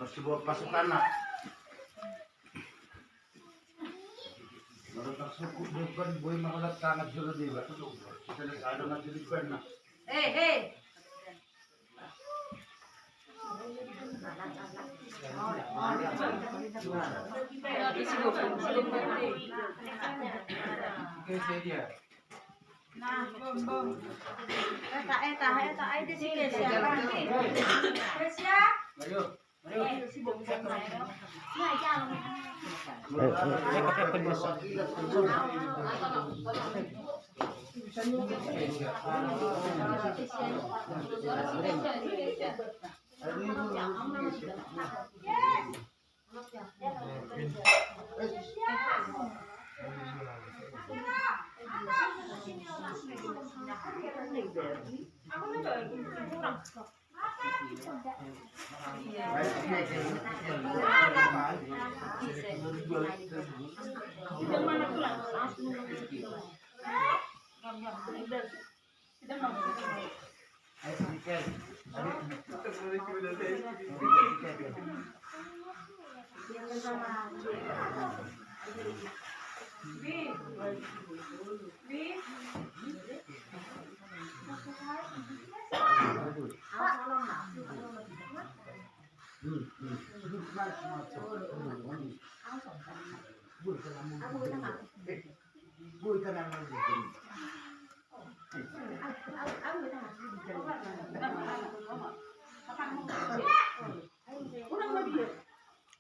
Masih buat pasukan nak. Kalau tak suku depan boy mahalat kanat dulu di batu. Kita lihat ada nak jadi depan nak. Nah, bom. Eta ai di sini siapa lagi? Kesia. Ayo. Si bom sama ya. Nah, jangan.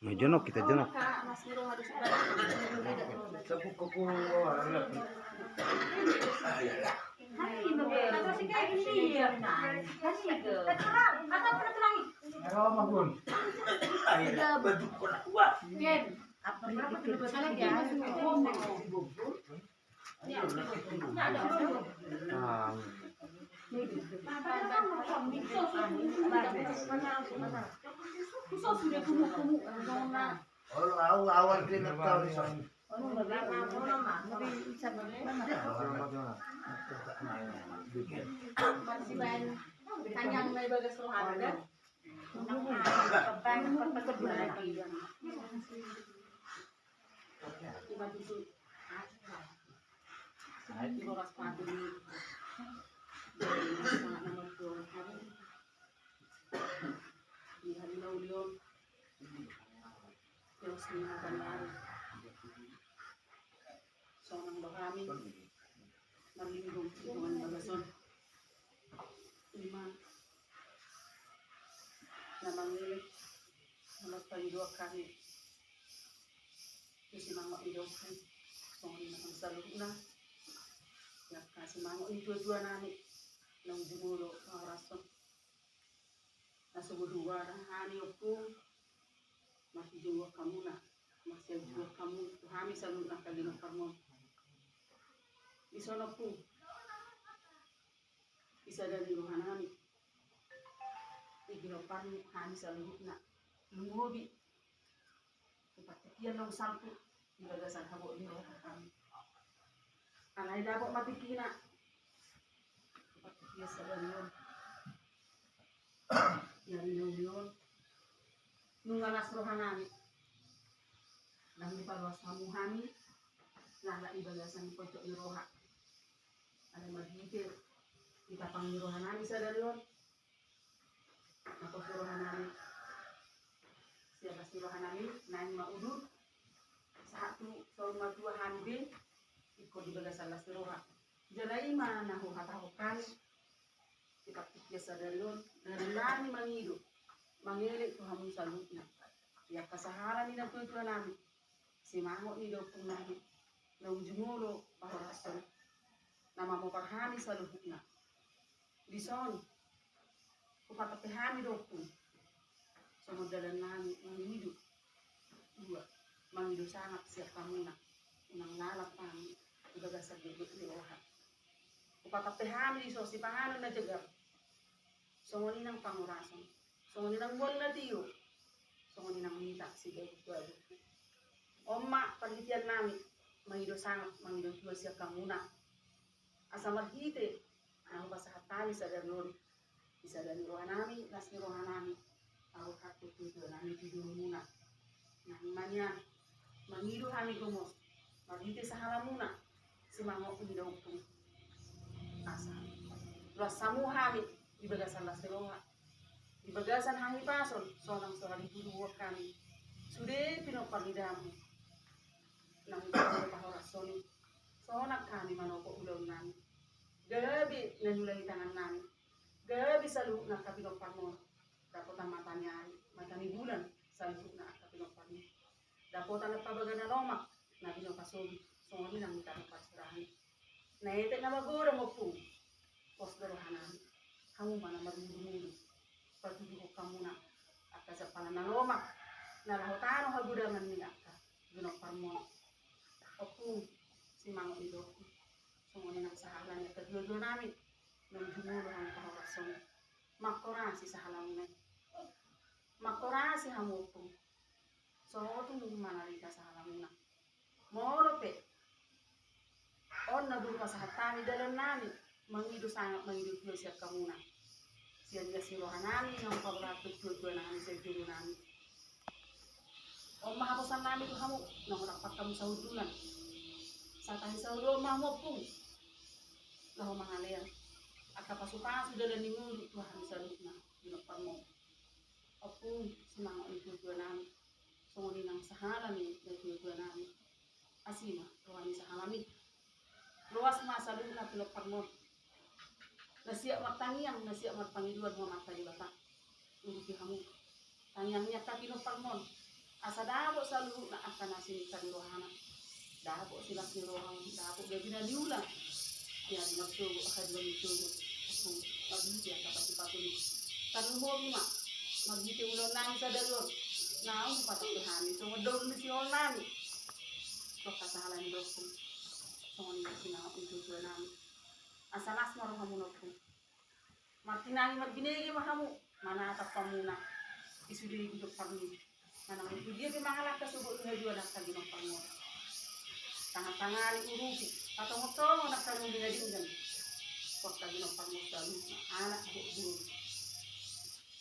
Mau jenok kita jenok. Awal dia nak tahu ni sana. Tanyang may bagas rohada. Seorang bahami melindung dengan bagason lima namang milik malas dua kali isi mangok hidupkan soalnya namang saluk na ya kasih mangok itu dua nani nang jumulo rason nasubuh dua hani oku masih jua kamu na masih jua kamu hami saluk na kalino kamu isono ku isa dari rohanami iginopan hani saluk na lungobi kepatian nang sampu gagasan habo ni rohan anay dapat matikina kepatian sa ganyon yan yun nung alas rohanami nang dipaluas hamuhami lala ibagasan ko ni roha ada magigil kita pangirohanami sa dalyon ako rohanami siya kasi rohanami nang maudod sa hatu sa madua hanbil iko di bagasan las roha. Jalai mana ho hatahukan ipaktik biasa dalon dan nani mangido mangele to hamun salutna ya kasahara ni na tuan namin si mango ni daw pun namin na ujumulo pahorason na mamuparhami sa luhutna dison kupatapehami daw pun sa modalan namin mangido dua mangido sangat siap kamuna unang lalap namin ibagasan di roha upatapehami so si pangano na jagar songoni ng pangurason songoni ng wal na tiyo songoni ng mita si Gado Oma panitian namin mangido sangat mangido tuwa siya kamuna asa marhite ang pasahatali sa dalon isa dari roha namin las ni roha namin ako katututo namin tidur muna namin manya mangido kami gumos marhite sa halamuna si mango umidaw po asa luas samu kami di bagasan las roha di bagasan hangi pason sonang soali tuduwa kami sudah pinopalidamu nang pahorason sonak kami manopo ulaw namin gabi nanulay tangan namin gabi sa luhut na kapinopan mo dapat ang matanya matani bulan sa luhut na kapinopan mo dapat ang nagpabaga na lomak na pinopasobi so hindi nang mitang pasirahan na ito na magura mo po posdorohan namin kamu mana marunong patuloy ka muna at sa pananalomak na lahotano hagudangan niya ka ginopar mo Opo, si Mang Ido. Sumuni ng sahalan niya. Kadyo namin. Nang jumulo ang pahorason. Makorasi sa halamunan. Makorasi hamupo. So, itong manarita sa halamunan. Morope. On na doon pa sa hatani. Dalam namin. Mangido sangat, mangido tuyo siya kamuna. Siya niya sirohan namin. Ang pabratog tuyo namin sa julo namin. O mahapasan namin ito hamu. Nang rapat kami sa hudulan. Sa tayo sa hudulan mahapong. Laho mga layan. At kapasukan sudah dan ningulit Tuhan sa lukna. Ginapar mo. O po, sinang itutuwa namin. Sunguni ng sahalan ni itutuwa namin. Asima, Tuhan sa halamin. Luas mga sa lukna pinapar mo. Nasiyak magtangiang, nasiyak magpangiluan mo mata di bata. Hindi hamu. Tangiang niya ka pinapar mo. Asa dabo sa luhut na akan nasinita di rohana. Dabo sila si rohang, dabo gabi na diulang. Yan, magsugo, akadwa ni sugo. Maghiti ang kapatipatuloy. Tanong mo, Mima, maghiti ulo namin sa dalon. Naong patatuhanin. So, madawin na siya namin. So, kasahalan daw po. So, ano yung sinakapin tutuwa namin. Asalas marong hamunod po. Martinani magbinigi mahamu. Manatap pa muna. Isuli yung pagmini. Manang itu dia bimangalak ka subo nga jual nak ginong pango. Tangan-tangan urupi. Patong-tong nak kanong dinadinggan. Pag ginong pango sa lupa. Anak buo.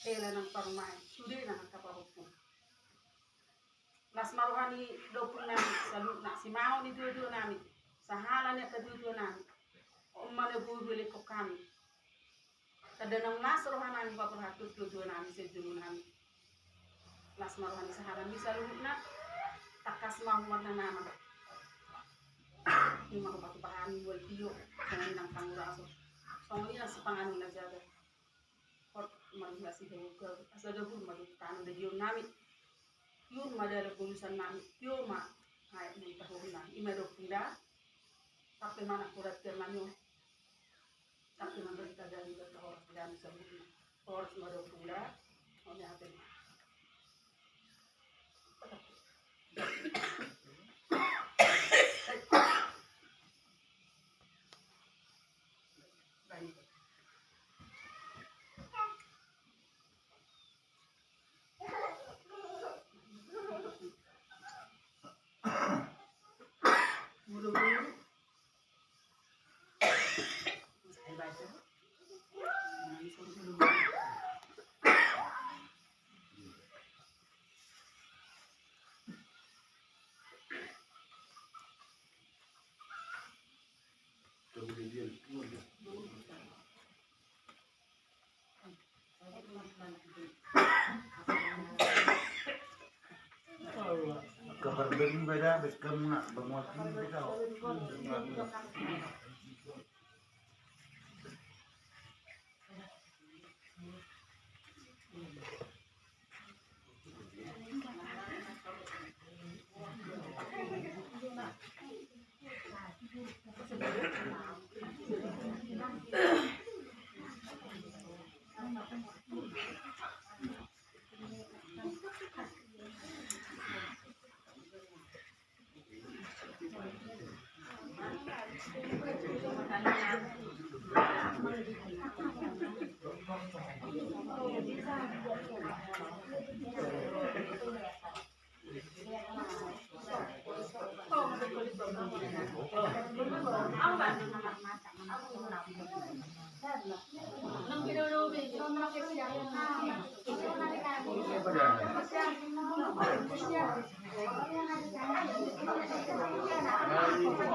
Kailan ng pangmay. Sudi na nagkaparupo. Las maruhani daw po namin sa lupa. Si Mao ni duyo namin. Sa halan niya kaduyo namin. O manabuhuli ko kami. Kada nang nasrohan namin papahatut duyo namin sa dulo namin. Las maruhan sa harami sa luhut na takas mahuwan na naman yung mga batu-bahani wal tiyo dengan ng panguraso so ngayon si pangano na jaga kot magla si Hewa asa dabul madutano da yun namin yun madala pulusan namin yun ma hayat ng tahuri na imado punda tapi mana kurat kermanyo tapi mangalita dari berkahor dami sa luhut na oras mado punda o natin daging beda, bekam nak bermuat kita.